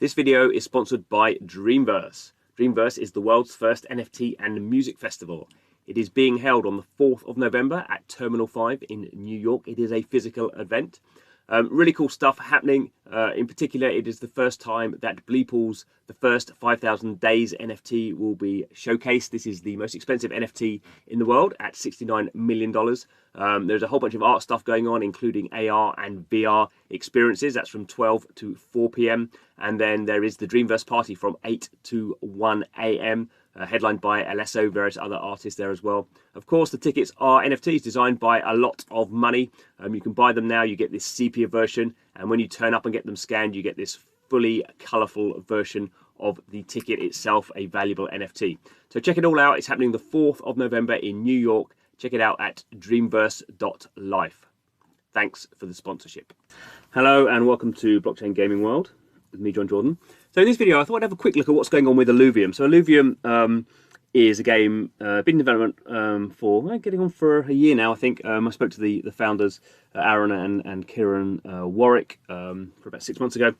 This video is sponsored by Dreamverse. Dreamverse is the world's first NFT and music festival. It is being held on the 4th of November at Terminal 5 in New York. It is a physical event. Really cool stuff happening. In particular, it is the first time that Bleeple's The First 5,000 Days NFT will be showcased. This is the most expensive NFT in the world at $69 million. There's a whole bunch of art stuff going on, including AR and VR experiences. That's from 12 to 4 p.m. And then there is the Dreamverse party from 8 to 1 a.m. Headlined by Alesso, various other artists there as well. Of course, the tickets are NFTs designed by a lot of money. You can buy them now. You get this sepia version, and when you turn up and get them scanned, you get this fully colourful version of the ticket itself, a valuable NFT. So check it all out. It's happening the 4th of November in New York. Check it out at dreamverse.life. Thanks for the sponsorship. Hello and welcome to Blockchain Gaming World with me, John Jordan. So in this video, I thought I'd have a quick look at what's going on with Illuvium. So Illuvium is a game been in development for getting on for a year now, I think. I spoke to the founders, Aaron and Kieran Warwick, for about 6 months ago.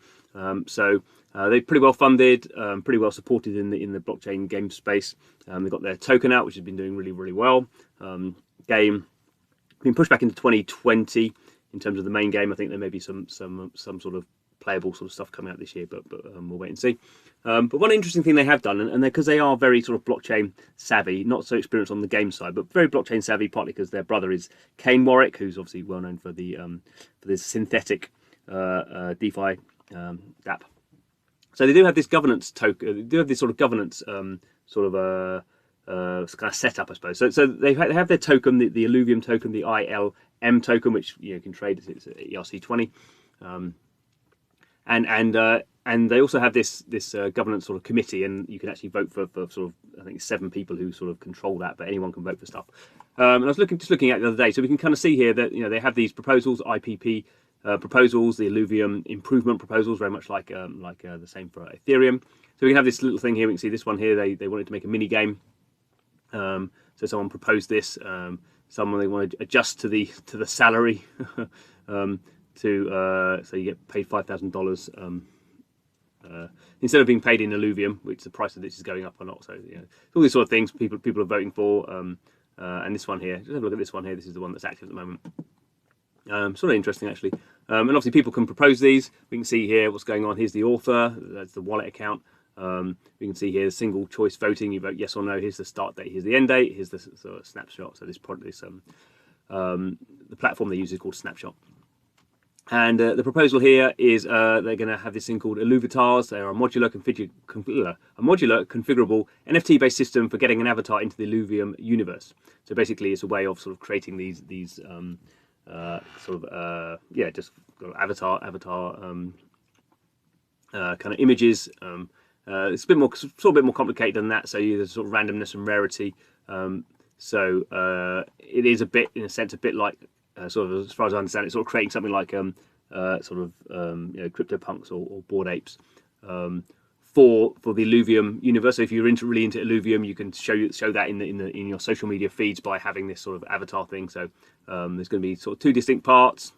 So they're pretty well funded, pretty well supported in the blockchain game space. They've got their token out, which has been doing really well. Game been pushed back into 2020 in terms of the main game. I think there may be some sort of playable sort of stuff coming out this year, but we'll wait and see. But one interesting thing they have done, and because they are very sort of blockchain savvy, not so experienced on the game side, but very blockchain savvy, partly because their brother is Kane Warwick, who's obviously well known for the for this synthetic DeFi app. So they do have this governance token. They do have this sort of governance kind of setup, I suppose. So they have their token, the Illuvium token, the ILM token, which you can trade. It's ERC20. And they also have this governance sort of committee, and you can actually vote for sort of, I think, 7 people who sort of control that, but anyone can vote for stuff. And I was just looking at it the other day, so we can kind of see here that they have these proposals, IPP proposals, the Illuvium improvement proposals, very much like the same for Ethereum. So we can have this little thing here. We can see this one here. They wanted to make a mini game. So someone proposed this. Someone they want to adjust to the salary. So you get paid $5,000 instead of being paid in Illuvium, which the price of this is going up or not. So all these sort of things people are voting for. And this one here, just have a look at this one here. This is the one that's active at the moment. Sort of interesting actually. And obviously people can propose these. We can see here what's going on. Here's the author. That's the wallet account. We can see here single choice voting. You vote yes or no. Here's the start date. Here's the end date. Here's the sort of snapshot. So this the platform they use is called Snapshot. And the proposal here is they're going to have this thing called Illuvatars. They are a modular, configurable NFT-based system for getting an avatar into the Illuvium universe. So basically, it's a way of sort of creating these just avatar kind of images. It's a bit more complicated than that. So there's sort of randomness and rarity. It is a bit, in a sense, a bit like. Sort of, as far as I understand, it's sort of creating something like CryptoPunks or Bored Apes for the Illuvium universe. So if you're really into Illuvium, you can show that in your social media feeds by having this sort of avatar thing. So there's going to be sort of 2 distinct parts.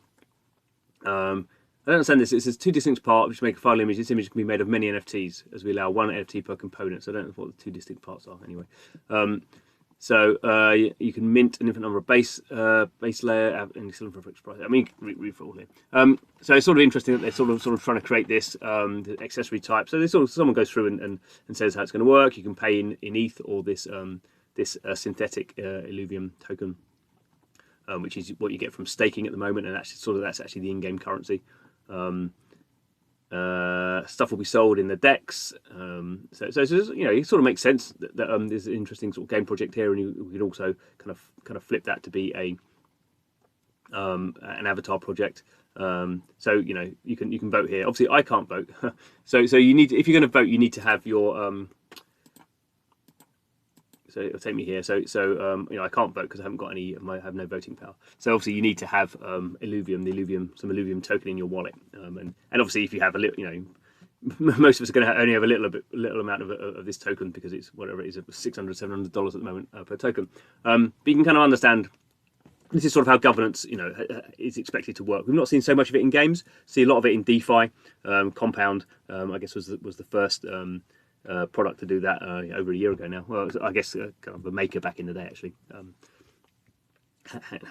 I don't understand this. It says 2 distinct parts which make a final image. This image can be made of many NFTs, as we allow 1 NFT per component. So I don't know what the 2 distinct parts are anyway. So you can mint an infinite number of base layer and still for a fixed price. I mean, read for all here. So it's sort of interesting that they're sort of trying to create this the accessory type. So someone goes through and says how it's going to work. You can pay in ETH or this synthetic Illuvium token, which is what you get from staking at the moment, and that's actually the in-game currency. Stuff will be sold in the DEX. So it sort of makes sense that there's an interesting sort of game project here, and we can also kind of flip that to be an avatar project. So you can vote here. Obviously, I can't vote. so you need, if you're going to vote, you need to have your So it'll take me here. So I can't vote because I haven't got any. I have no voting power. So obviously you need to have Illuvium, some Illuvium token in your wallet. And obviously if you have a little, most of us are going to only have a little amount of this token because it's whatever it is, $600, $700 at the moment per token. But you can kind of understand this is sort of how governance, is expected to work. We've not seen so much of it in games. See a lot of it in DeFi. Compound, I guess, was the first product to do that over a year ago now. Well, I guess kind of a maker back in the day, actually.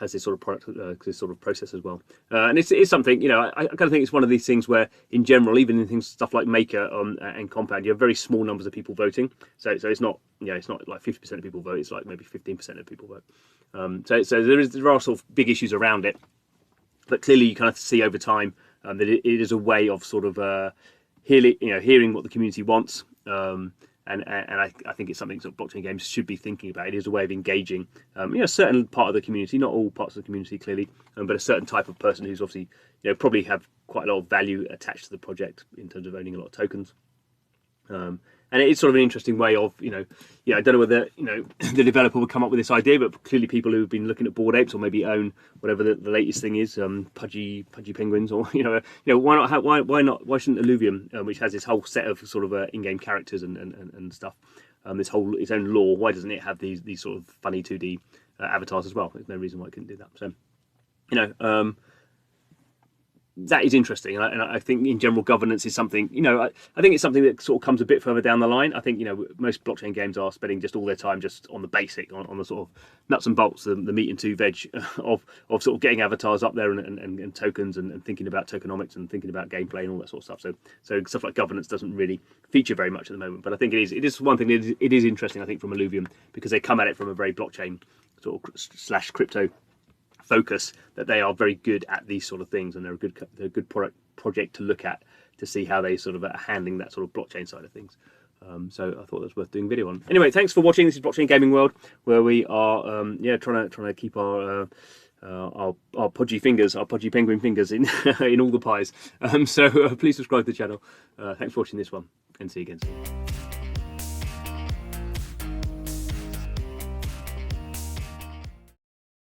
Has this sort of product, this sort of process as well, and it's something, I kind of think it's one of these things where, in general, even in stuff like Maker and Compound, you have very small numbers of people voting. So it's not, it's not like 50% of people vote. It's like maybe 15% of people vote. So there are sort of big issues around it, but clearly you kind of see over time that it is a way of sort of hearing what the community wants. And I think it's something that blockchain games should be thinking about. It is a way of engaging, a certain part of the community, not all parts of the community clearly, but a certain type of person who's obviously, probably have quite a lot of value attached to the project in terms of owning a lot of tokens. And it's sort of an interesting way of, I don't know whether, the developer would come up with this idea, but clearly people who've been looking at Bored Apes or maybe own whatever the latest thing is, Pudgy Penguins, or, why not? Why shouldn't Illuvium, which has this whole set of sort of in-game characters and stuff, its own lore, why doesn't it have these sort of funny 2D avatars as well? There's no reason why it couldn't do that. So, that is interesting, and I think in general governance is something, I think it's something that sort of comes a bit further down the line. I think, most blockchain games are spending just all their time just on the basic, on the sort of nuts and bolts, the meat and two veg of sort of getting avatars up there and tokens and thinking about tokenomics and thinking about gameplay and all that sort of stuff. So stuff like governance doesn't really feature very much at the moment, but I think it is one thing that it is interesting, I think, from Illuvium, because they come at it from a very blockchain sort of / crypto focus, that they are very good at these sort of things, and they're a good project to look at to see how they sort of are handling that sort of blockchain side of things. So I thought that was worth doing a video on. Anyway, thanks for watching. This is Blockchain Gaming World, where we are trying to keep our podgy fingers, our podgy penguin fingers in in all the pies. So please subscribe to the channel. Thanks for watching this one, and see you again soon.